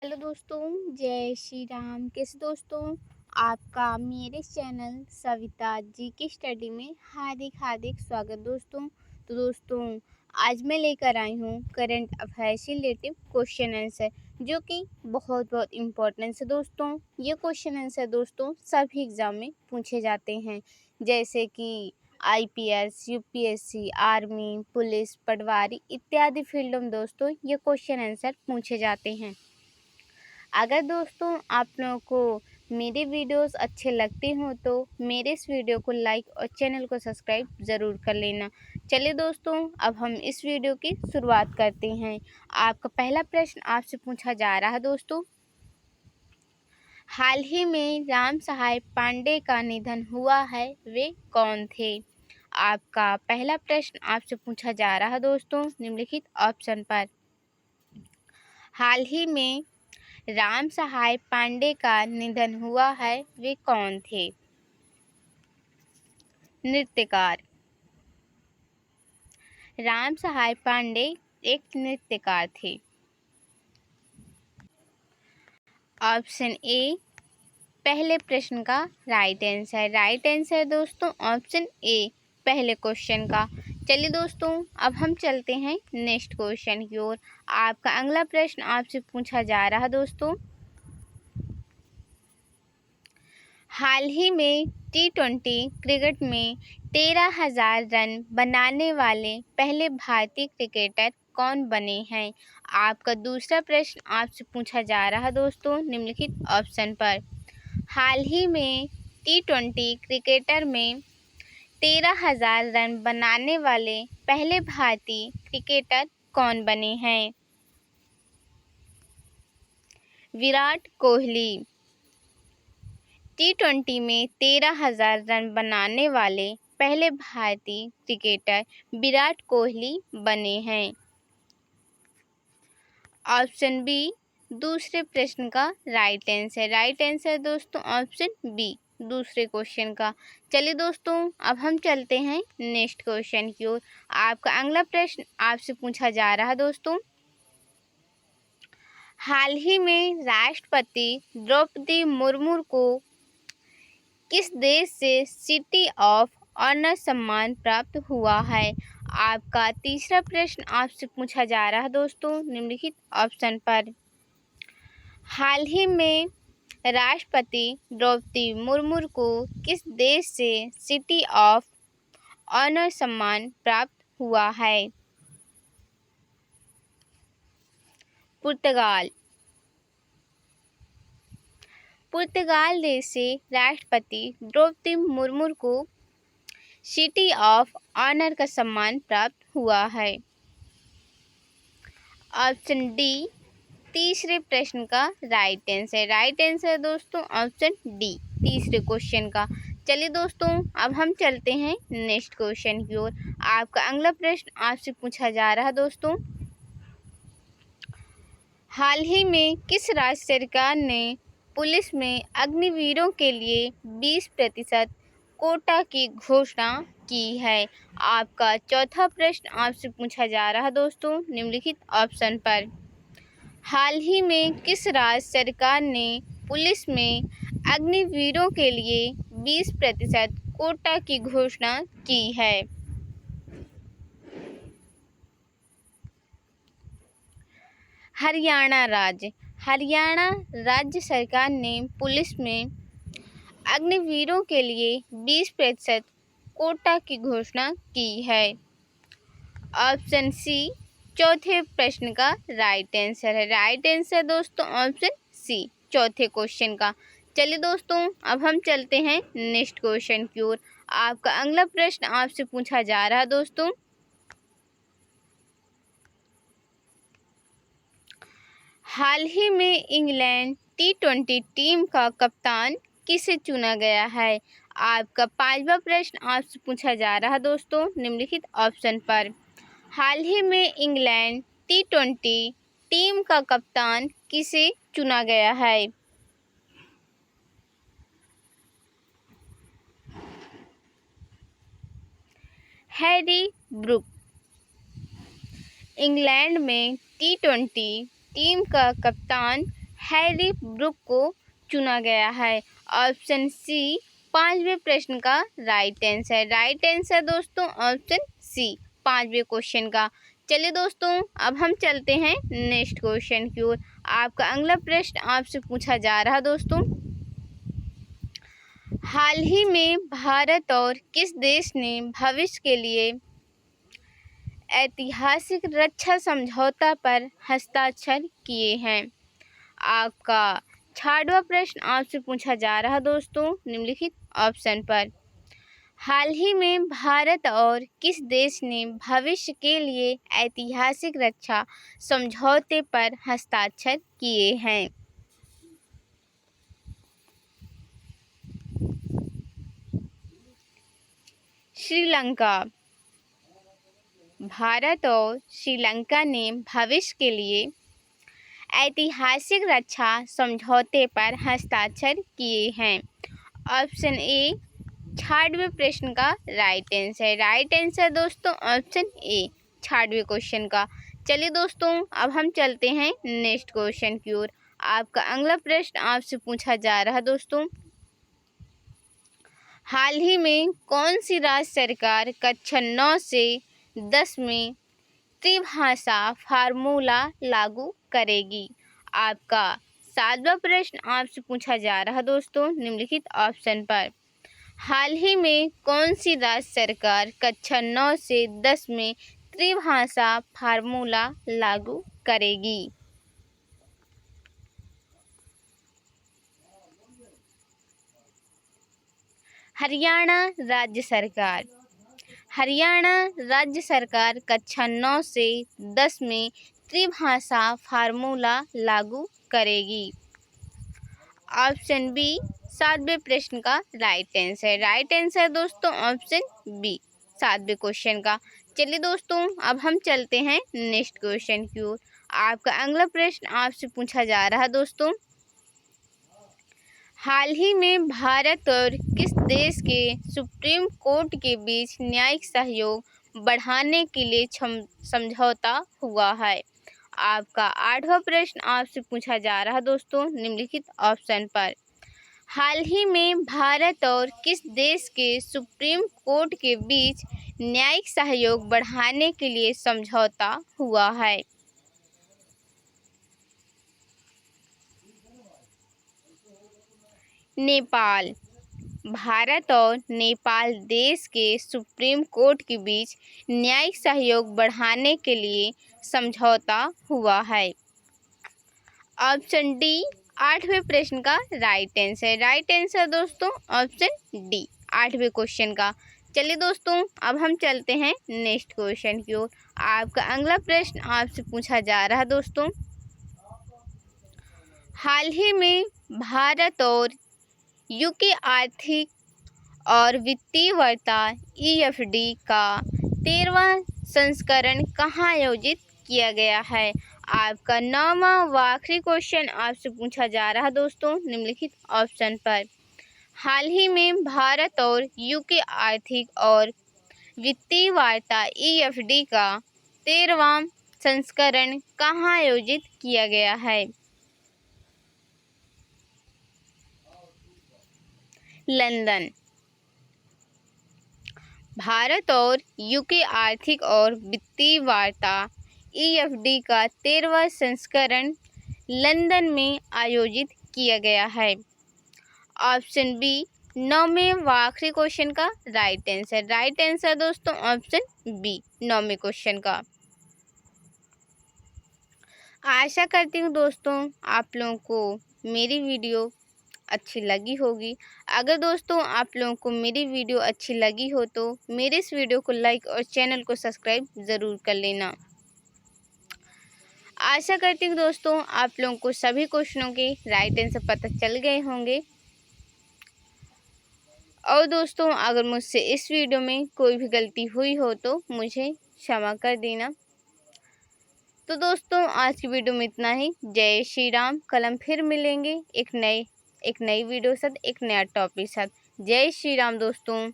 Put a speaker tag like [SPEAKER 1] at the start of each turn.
[SPEAKER 1] Hello दोस्तों, जय श्री राम। कैसे दोस्तों? आपका मेरे चैनल सविता जी की स्टडी में हार्दिक हार्दिक स्वागत दोस्तों। तो दोस्तों, आज मैं लेकर आई हूँ करंट अफेयर्स से रिलेटिव क्वेश्चन आंसर, जो कि बहुत बहुत इम्पोर्टेंट है दोस्तों। ये क्वेश्चन आंसर दोस्तों सभी एग्जाम में पूछे जाते हैं, जैसे कि आईपीएस, यूपीएससी, आर्मी, पुलिस, पटवारी इत्यादि फील्डों में दोस्तों ये क्वेश्चन आंसर पूछे जाते हैं। अगर दोस्तों आप लोगों को मेरे वीडियोस अच्छे लगते हों तो मेरे इस वीडियो को लाइक और चैनल को सब्सक्राइब ज़रूर कर लेना। चलिए दोस्तों, अब हम इस वीडियो की शुरुआत करते हैं। आपका पहला प्रश्न आपसे पूछा जा रहा है दोस्तों, हाल ही में राम सहाय पांडे का निधन हुआ है, वे कौन थे? आपका पहला प्रश्न आपसे पूछा जा रहा है दोस्तों निम्नलिखित ऑप्शन पर। हाल ही में राम सहाय पांडे का निधन हुआ है, वे कौन थे? नृत्यकार। राम सहाय पांडे एक नृत्यकार थे। ऑप्शन ए पहले प्रश्न का राइट आंसर। राइट आंसर दोस्तों ऑप्शन ए पहले क्वेश्चन का। चलिए दोस्तों, अब हम चलते हैं नेक्स्ट क्वेश्चन की ओर। आपका अगला प्रश्न आपसे पूछा जा रहा है दोस्तों, हाल ही में T20 क्रिकेट में 13,000 रन बनाने वाले पहले भारतीय क्रिकेटर कौन बने हैं? आपका दूसरा प्रश्न आपसे पूछा जा रहा है दोस्तों निम्नलिखित ऑप्शन पर। हाल ही में T20 क्रिकेटर में 13,000 रन बनाने वाले पहले भारतीय क्रिकेटर कौन बने हैं? विराट कोहली। T20 में 13,000 रन बनाने वाले पहले भारतीय क्रिकेटर विराट कोहली बने हैं। ऑप्शन बी दूसरे प्रश्न का राइट आंसर। राइट आंसर दोस्तों ऑप्शन बी दूसरे क्वेश्चन का। चलिए दोस्तों, अब हम चलते हैं नेक्स्ट क्वेश्चन की ओर। आपका अगला प्रश्न आपसे पूछा जा रहा है दोस्तों, हाल ही में राष्ट्रपति द्रौपदी मुर्मू को किस देश से सिटी ऑफ ऑनर सम्मान प्राप्त हुआ है? आपका तीसरा प्रश्न आपसे पूछा जा रहा है दोस्तों निम्नलिखित ऑप्शन पर। हाल ही में राष्ट्रपति द्रौपदी मुर्मू को किस देश से सिटी ऑफ ऑनर सम्मान प्राप्त हुआ है? पुर्तगाल। पुर्तगाल देश से राष्ट्रपति द्रौपदी मुर्मू को सिटी ऑफ ऑनर का सम्मान प्राप्त हुआ है। ऑप्शन डी तीसरे प्रश्न का राइट आंसर। राइट आंसर दोस्तों ऑप्शन डी तीसरे क्वेश्चन का। चलिए दोस्तों, अब हम चलते हैं नेक्स्ट क्वेश्चन की ओर। आपका अगला प्रश्न आपसे पूछा जा रहा है दोस्तों, हाल ही में किस राज्य सरकार ने पुलिस में अग्निवीरों के लिए 20% कोटा की घोषणा की है? आपका चौथा प्रश्न आपसे पूछा जा रहा है दोस्तों निम्नलिखित ऑप्शन पर। हाल ही में किस राज्य सरकार ने पुलिस में अग्निवीरों के लिए 20% कोटा की घोषणा की है? हरियाणा राज्य। हरियाणा राज्य सरकार ने पुलिस में अग्निवीरों के लिए 20% कोटा की घोषणा की है। ऑप्शन सी चौथे प्रश्न का राइट आंसर है। राइट आंसर दोस्तों ऑप्शन सी चौथे क्वेश्चन का। चलिए दोस्तों, अब हम चलते हैं नेक्स्ट क्वेश्चन की ओर। आपका अगला प्रश्न आपसे पूछा जा रहा है दोस्तों, हाल ही में इंग्लैंड T20 टीम का कप्तान किसे चुना गया है? आपका पांचवा प्रश्न आपसे पूछा जा रहा है दोस्तों निम्नलिखित ऑप्शन पर। हाल ही में इंग्लैंड T20 टीम का कप्तान किसे चुना गया है? Harry Brook. इंग्लैंड में T20 टीम का कप्तान हैरी ब्रूक को चुना गया है? ऑप्शन सी 5वें प्रश्न का राइट आंसर दोस्तों ऑप्शन सी 5वें क्वेश्चन का। चलिए दोस्तों अब हम चलते हैं नेक्स्ट क्वेश्चन की ओर। आपका अगला प्रश्न आपसे पूछा जा रहा दोस्तों, हाल ही में भारत और किस देश ने भविष्य के लिए ऐतिहासिक रक्षा समझौता पर हस्ताक्षर किए हैं? आपका 6वां प्रश्न आपसे पूछा जा रहा दोस्तों निम्नलिखित ऑप्शन पर। हाल ही में भारत और किस देश ने भविष्य के लिए ऐतिहासिक रक्षा समझौते पर हस्ताक्षर किए हैं? श्रीलंका। भारत और श्रीलंका ने भविष्य के लिए ऐतिहासिक रक्षा समझौते पर हस्ताक्षर किए हैं। ऑप्शन ए 6वें प्रश्न का राइट आंसर दोस्तों ऑप्शन ए 6वें क्वेश्चन का। चलिए दोस्तों अब हम चलते हैं नेक्स्ट क्वेश्चन की ओर। आपका अगला प्रश्न आपसे पूछा जा रहा दोस्तों, हाल ही में कौन सी राज्य सरकार कक्षा 9 से 10 में त्रिभाषा फार्मूला लागू करेगी? आपका 7वां प्रश्न आपसे पूछा जा रहा दोस्तों निम्नलिखित ऑप्शन पर। हाल ही में कौन सी राज्य सरकार कक्षा 9 से 10 में त्रिभाषा फार्मूला लागू करेगी? हरियाणा राज्य सरकार। हरियाणा राज्य सरकार कक्षा 9 से 10 में त्रिभाषा फार्मूला लागू करेगी। ऑप्शन बी 7वें प्रश्न का राइट आंसर दोस्तों ऑप्शन बी 7वें क्वेश्चन का। चलिए दोस्तों अब हम चलते हैं नेक्स्ट क्वेश्चन की ओर। आपका अगला प्रश्न आपसे पूछा जा रहा दोस्तों, हाल ही में भारत और किस देश के सुप्रीम कोर्ट के बीच न्यायिक सहयोग बढ़ाने के लिए समझौता हुआ है? आपका 8वां प्रश्न आपसे पूछा जा रहा दोस्तों निम्नलिखित ऑप्शन पर। हाल ही में भारत और किस देश के सुप्रीम कोर्ट के बीच न्यायिक सहयोग बढ़ाने के लिए समझौता हुआ है? नेपाल। भारत और नेपाल देश के सुप्रीम कोर्ट के बीच न्यायिक सहयोग बढ़ाने के लिए समझौता हुआ है। ऑप्शन डी 8वें प्रश्न का राइट आंसर दोस्तों ऑप्शन डी 8वें क्वेश्चन का। चलिए दोस्तों अब हम चलते हैं नेक्स्ट क्वेश्चन की ओर। आपका अगला प्रश्न आपसे पूछा जा रहा दोस्तों, हाल ही में भारत और यूके आर्थिक और वित्तीय वार्ता EFD का 13वां संस्करण कहाँ आयोजित किया गया है? आपका 9वां व आखिरी क्वेश्चन आपसे पूछा जा रहा दोस्तों निम्नलिखित ऑप्शन पर। हाल ही में भारत और यूके आर्थिक और वित्तीय वार्ता EFD का 13वां संस्करण कहाँ आयोजित किया गया है? लंदन। भारत और यूके आर्थिक और वित्तीय वार्ता EFD का 13वां संस्करण लंदन में आयोजित किया गया है। ऑप्शन बी 9वें व आखिरी क्वेश्चन का राइट आंसर दोस्तों ऑप्शन बी 9वें क्वेश्चन का। आशा करती हूँ दोस्तों आप लोगों को मेरी वीडियो अच्छी लगी होगी। अगर दोस्तों आप लोगों को मेरी वीडियो अच्छी लगी हो तो मेरे इस वीडियो को लाइक और चैनल को सब्सक्राइब ज़रूर कर लेना। आशा करती हूँ दोस्तों आप लोगों को सभी क्वेश्चनों के राइट आंसर पता चल गए होंगे। और दोस्तों अगर मुझसे इस वीडियो में कोई भी गलती हुई हो तो मुझे क्षमा कर देना। तो दोस्तों आज की वीडियो में इतना ही। जय श्री राम। कल हम फिर मिलेंगे एक नई वीडियो के साथ, एक नया टॉपिक के साथ। जय श्री राम दोस्तों।